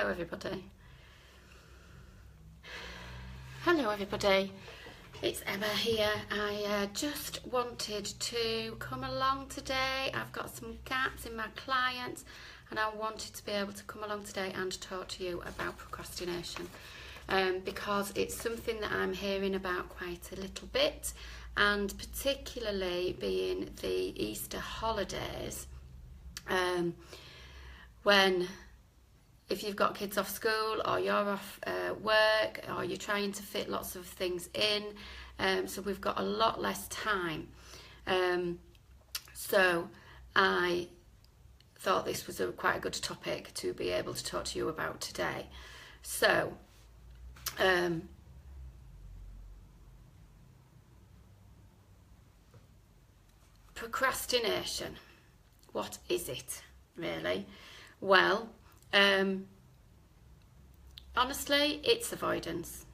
Hello everybody. Hello everybody. It's Emma here. I just wanted to come along today. I've got some gaps in my clients and I wanted to be able to come along today and talk to you about procrastination because it's something that I'm hearing about quite a little bit, and particularly being the Easter holidays, when if you've got kids off school or you're off work or you're trying to fit lots of things in, so we've got a lot less time. So I thought this was quite a good topic to be able to talk to you about today. So procrastination, what is it really? Well, honestly, it's avoidance,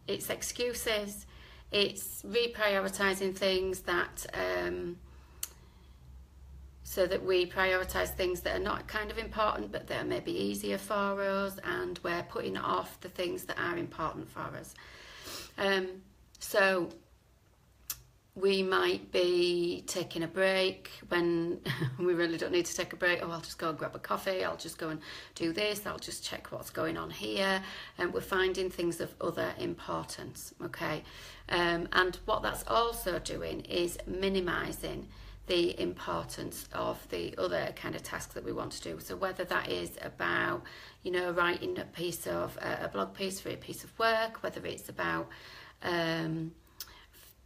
it's excuses, it's reprioritising things that so that we prioritise things that are not kind of important but that are maybe easier for us, and we're putting off the things that are important for us. So we might be taking a break when we really don't need to take a break. Oh, I'll just go and grab a coffee, I'll just go and do this, I'll just check what's going on here. And we're finding things of other importance, okay? And what that's also doing is minimising the importance of the other kind of tasks that we want to do. So whether that is about, you know, writing a piece of a blog piece for a piece of work, whether it's about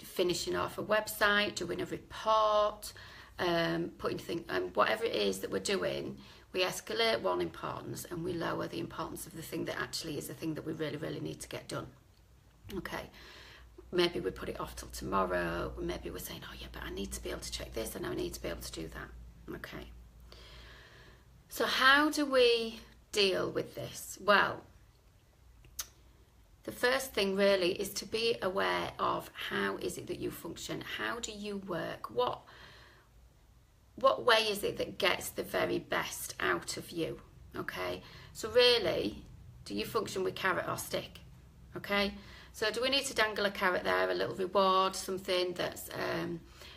finishing off a website, doing a report, putting things, whatever it is that we're doing, we escalate one importance and we lower the importance of the thing that actually is the thing that we really, really need to get done. Okay, maybe we put it off till tomorrow, or maybe we're saying, oh yeah, but I need to be able to check this and I need to be able to do that. Okay, so how do we deal with this? Well, the first thing really is to be aware of how is it that you function. How do you work? What way is it that gets the very best out of you? Okay, so really, do you function with carrot or stick? Okay, so do we need to dangle a carrot there, a little reward, something that's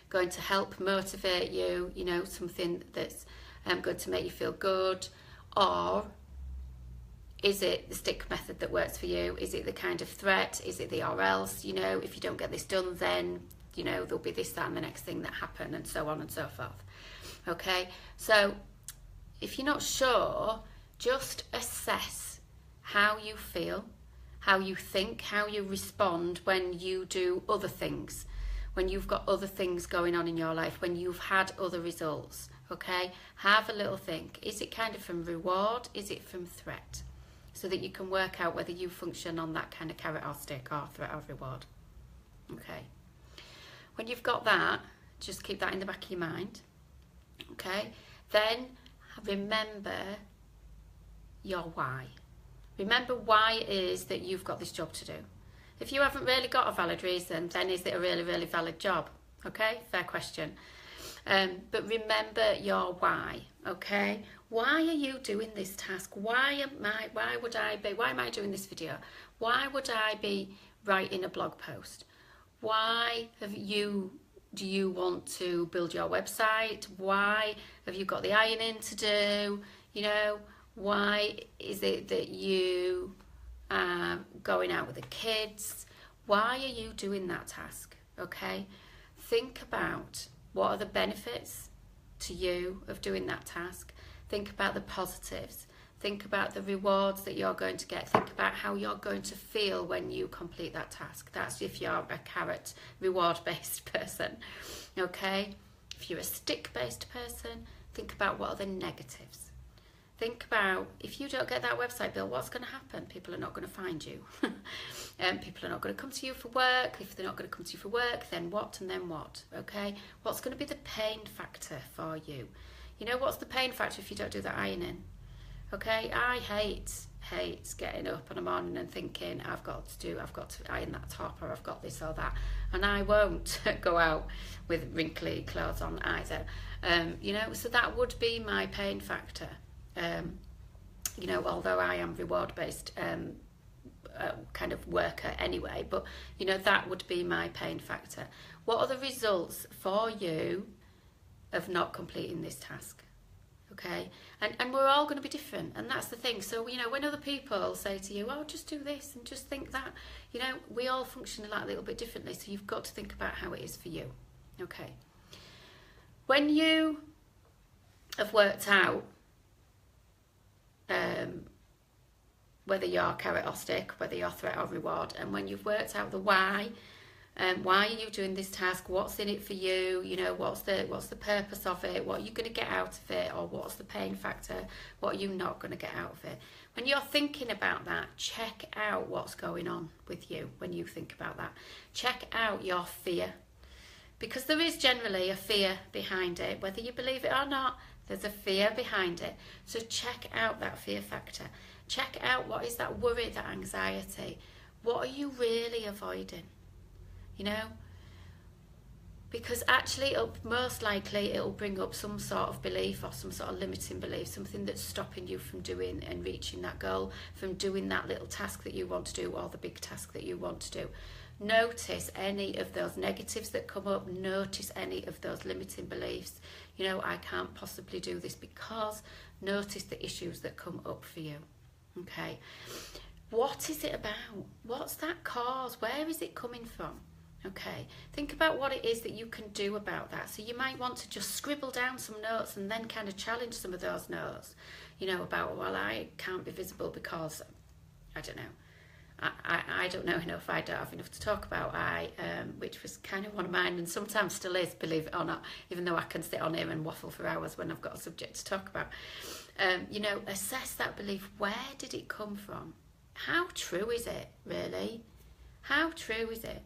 going to help motivate you, you know, something that's going to make you feel good? Or is it the stick method that works for you? Is it the kind of threat? Is it the or else? You know, if you don't get this done, then, you know, there'll be this, that, and the next thing that happen, and so on and so forth. Okay, so if you're not sure, just assess how you feel, how you think, how you respond when you do other things, when you've got other things going on in your life, when you've had other results. Okay, have a little think. Is it kind of from reward? Is it from threat? So that you can work out whether you function on that kind of carrot or stick, or threat or reward. Okay. When you've got that, just keep that in the back of your mind. Okay. Then remember your why. Remember why it is that you've got this job to do. If you haven't really got a valid reason, then is it a really, really valid job? Okay. Fair question. But remember your why. Okay. Why are you doing this task? Why am I doing this video? Why would I be writing a blog post? Why do you want to build your website? Why have you got the ironing to do? You know, why is it that you are going out with the kids? Why are you doing that task? Okay, think about what are the benefits to you of doing that task. Think about the positives. Think about the rewards that you're going to get. Think about how you're going to feel when you complete that task. That's if you're a carrot reward-based person. Okay? If you're a stick-based person, think about what are the negatives. Think about, if you don't get that website built, what's going to happen? People are not going to find you. People are not going to come to you for work. If they're not going to come to you for work, then what and then what? Okay? What's going to be the pain factor for you? You know, what's the pain factor if you don't do that ironing? Okay, I hate getting up in the morning and thinking I've got to iron that top, or I've got this or that, and I won't go out with wrinkly clothes on either. You know, so that would be my pain factor. you know, although I am reward-based kind of worker anyway, but, you know, that would be my pain factor. What are the results for you of not completing this task? Okay, and we're all going to be different, and that's the thing. So, you know, when other people say to you, oh, just do this and just think that, you know, we all function a little bit differently, so you've got to think about how it is for you. Okay, when you have worked out whether you're carrot or stick, whether you're threat or reward, and when you've worked out the why are you doing this task, what's in it for you, you know, what's the purpose of it, what are you going to get out of it, or what's the pain factor, what are you not going to get out of it. When you're thinking about that, check out what's going on with you when you think about that. Check out your fear, because there is generally a fear behind it, whether you believe it or not. There's a fear behind it. So check out that fear factor. Check out what is that worry, that anxiety. What are you really avoiding? You know, because actually most likely it'll bring up some sort of belief or some sort of limiting belief, something that's stopping you from doing and reaching that goal, from doing that little task that you want to do or the big task that you want to do. Notice any of those negatives that come up. Notice any of those limiting beliefs. You know, I can't possibly do this because. Notice the issues that come up for you. Okay, what is it about? What's that cause? Where is it coming from? Okay, think about what it is that you can do about that. So you might want to just scribble down some notes and then kind of challenge some of those notes, you know, about, well, I can't be visible because, I don't know, I don't know enough, I don't have enough to talk about, which was kind of one of mine and sometimes still is, believe it or not, even though I can sit on here and waffle for hours when I've got a subject to talk about. You know, assess that belief. Where did it come from? How true is it, really? How true is it?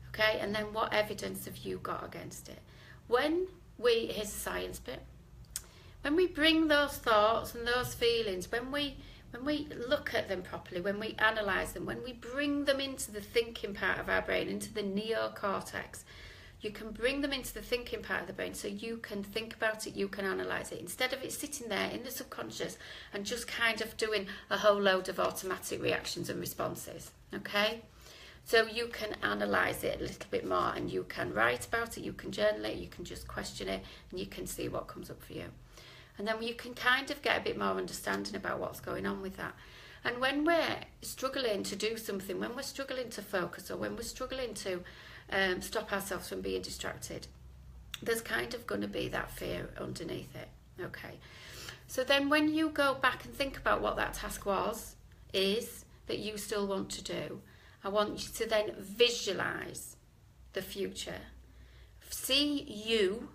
Okay, and then what evidence have you got against it? Here's the science bit. When we bring those thoughts and those feelings, when we look at them properly, when we analyse them, when we bring them into the thinking part of our brain, into the neocortex, you can bring them into the thinking part of the brain so you can think about it, you can analyse it, instead of it sitting there in the subconscious and just kind of doing a whole load of automatic reactions and responses, okay? So you can analyse it a little bit more and you can write about it, you can journal it, you can just question it and you can see what comes up for you. And then you can kind of get a bit more understanding about what's going on with that. And when we're struggling to do something, when we're struggling to focus or when we're struggling to stop ourselves from being distracted, there's kind of going to be that fear underneath it. Okay. So then when you go back and think about what that task is that you still want to do, I want you to then visualise the future. See you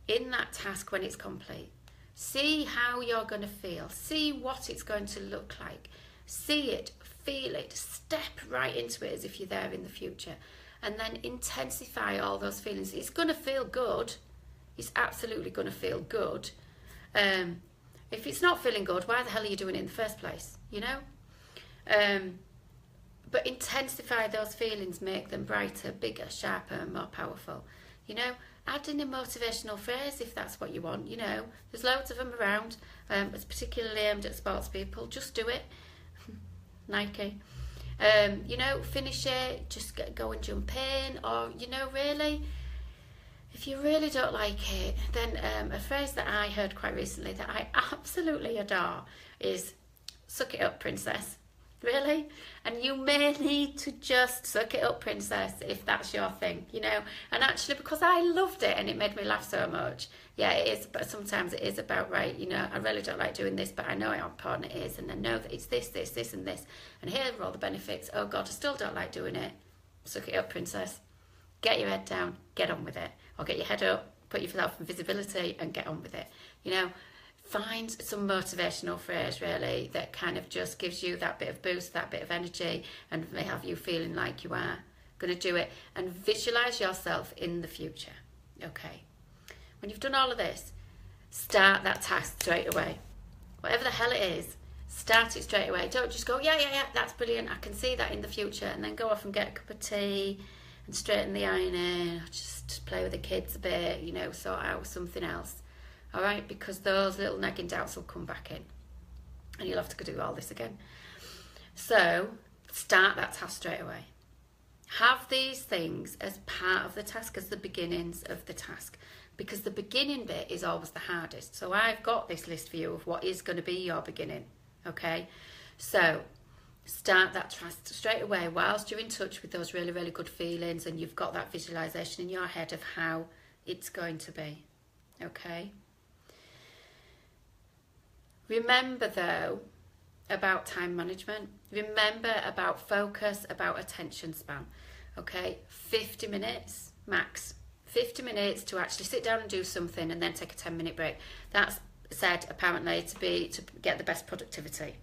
in that task when it's complete. See how you're going to feel. See what it's going to look like. See it, feel it, step right into it as if you're there in the future. And then intensify all those feelings. It's going to feel good. It's absolutely going to feel good. If it's not feeling good, why the hell are you doing it in the first place? You know? But intensify those feelings, make them brighter, bigger, sharper, and more powerful. You know, add in a motivational phrase if that's what you want. You know, there's loads of them around. It's particularly aimed at sports people. Just do it. Nike. You know, finish it. Just go and jump in. Or, you know, really, if you really don't like it, then a phrase that I heard quite recently that I absolutely adore is, suck it up, princess. Really? And you may need to just suck it up, princess, if that's your thing, you know. And actually, because I loved it and it made me laugh so much, yeah, it is, but sometimes it is about, right, you know, I really don't like doing this, but I know how important it is, and I know that it's this, this, this, and this, and here are all the benefits. Oh God, I still don't like doing it. Suck it up, princess. Get your head down, get on with it. Or get your head up, put yourself in visibility, and get on with it, you know. Find some motivational phrase, really, that kind of just gives you that bit of boost, that bit of energy, and may have you feeling like you are going to do it. And visualise yourself in the future. Okay. When you've done all of this, start that task straight away. Whatever the hell it is, start it straight away. Don't just go, yeah, that's brilliant, I can see that in the future, and then go off and get a cup of tea and straighten the ironing, or just play with the kids a bit, you know, sort out something else. All right, because those little nagging doubts will come back in. and you'll have to do all this again. So start that task straight away. Have these things as part of the task, as the beginnings of the task, because the beginning bit is always the hardest. So I've got this list for you of what is going to be your beginning, okay? So start that task straight away whilst you're in touch with those really, really good feelings and you've got that visualisation in your head of how it's going to be, okay? Remember, though, about time management. Remember about focus, about attention span, okay? 50 minutes max. 50 minutes to actually sit down and do something and then take a 10-minute break. That's said apparently to get the best productivity.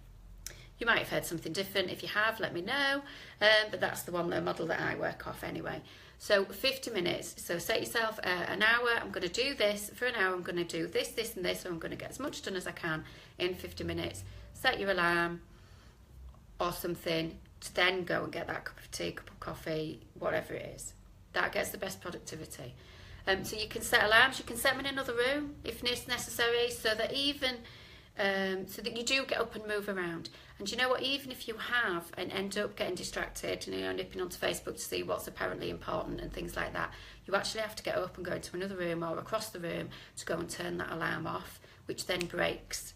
You might have heard something different. If you have, let me know. But that's the model that I work off anyway. So 50 minutes. So set yourself an hour. I'm going to do this for an hour. I'm going to do this, this and this. So I'm going to get as much done as I can in 50 minutes. Set your alarm or something to then go and get that cup of tea, cup of coffee, whatever it is. That gets the best productivity. So you can set alarms. You can set them in another room if it's necessary, so that even so that you do get up and move around. And you know what? Even if you have and end up getting distracted, and you're nipping onto Facebook to see what's apparently important and things like that, you actually have to get up and go into another room or across the room to go and turn that alarm off, which then breaks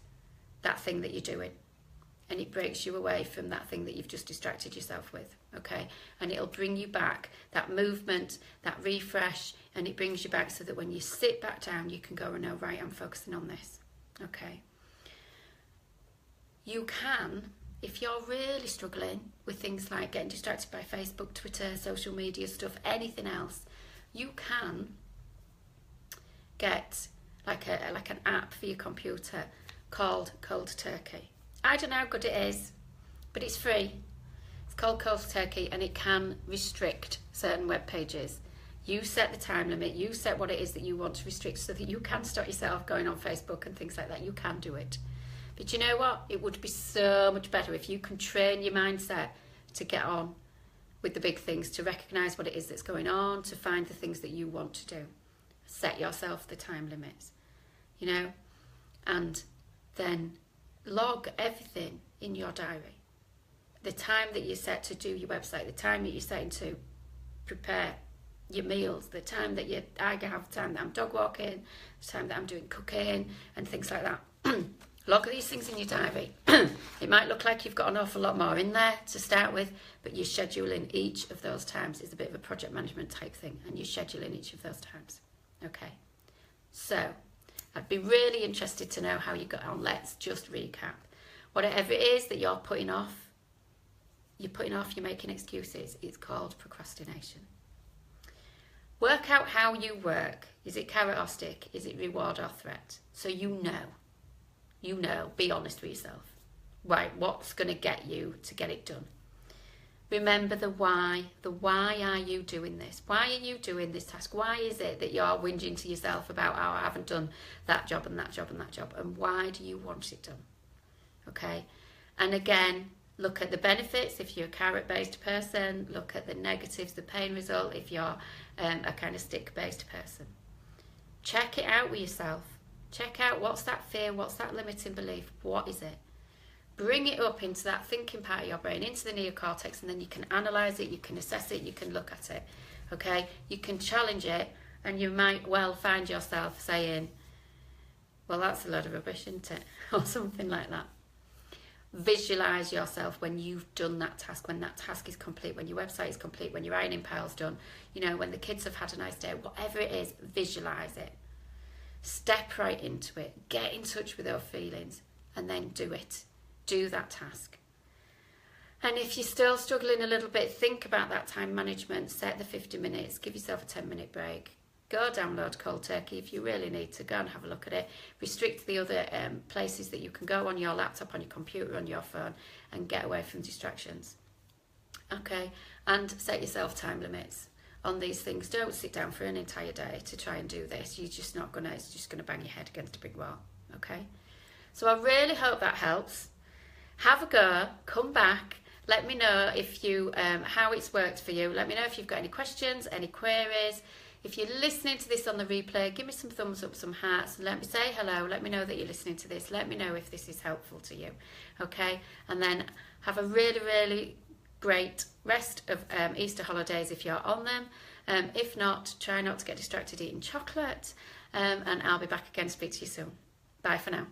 that thing that you're doing. And it breaks you away from that thing that you've just distracted yourself with, okay? And it'll bring you back that movement, that refresh, and it brings you back so that when you sit back down, you can go and know, right, I'm focusing on this, okay? You can, if you're really struggling with things like getting distracted by Facebook, Twitter, social media stuff, anything else, you can get like an app for your computer called Cold Turkey. I don't know how good it is, but it's free. It's called Cold Turkey, and it can restrict certain web pages. You set the time limit, you set what it is that you want to restrict so that you can stop yourself going on Facebook and things like that. You can do it. But you know what? It would be so much better if you can train your mindset to get on with the big things, to recognise what it is that's going on, to find the things that you want to do. Set yourself the time limits, you know, and then log everything in your diary. The time that you set to do your website, the time that you're setting to prepare your meals, the time that I have time that I'm dog walking, the time that I'm doing cooking and things like that. Log these things in your diary. It might look like you've got an awful lot more in there to start with, but you schedule in each of those times. It's a bit of a project management type thing, and you schedule in each of those times. Okay, so I'd be really interested to know how you got on. Let's just recap. Whatever it is that you're putting off, you're making excuses. It's called procrastination. Work out how you work. Is it carrot or stick? Is it reward or threat? So you know, be honest with yourself. Right, what's going to get you to get it done? Remember the why. The why are you doing this? Why are you doing this task? Why is it that you're whinging to yourself about, oh, I haven't done that job and that job and that job? And why do you want it done? Okay? And again, look at the benefits if you're a carrot-based person. Look at the negatives, the pain result if you're a kind of stick-based person. Check it out with yourself. Check out what's that fear, what's that limiting belief, what is it? Bring it up into that thinking part of your brain, into the neocortex, and then you can analyse it, you can assess it, you can look at it, okay? You can challenge it, and you might well find yourself saying, well, that's a load of rubbish, isn't it? Or something like that. Visualise yourself when you've done that task, when that task is complete, when your website is complete, when your ironing pile's done, you know, when the kids have had a nice day, whatever it is, visualise it. Step right into it, get in touch with those feelings, and then do it. Do that task. And if you're still struggling a little bit, think about that time management. Set the 50 minutes, give yourself a 10-minute break. Go download Cold Turkey if you really need to. Go and have a look at it. Restrict the other places that you can go on your laptop, on your computer, on your phone, and get away from distractions. Okay, and set yourself time limits on these things. Don't sit down for an entire day to try and do this. You're just not gonna, it's just gonna bang your head against a big wall. Okay, so I really hope that helps. Have a go, come back, let me know if you how it's worked for you. Let me know if you've got any questions, any queries. If you're listening to this on the replay, give me some thumbs up, some hearts, and let me say hello. Let me know that you're listening to this. Let me know if this is helpful to you. Okay? And then have a really, really great rest of Easter holidays if you're on them. If not, try not to get distracted eating chocolate. And I'll be back again to speak to you soon. Bye for now.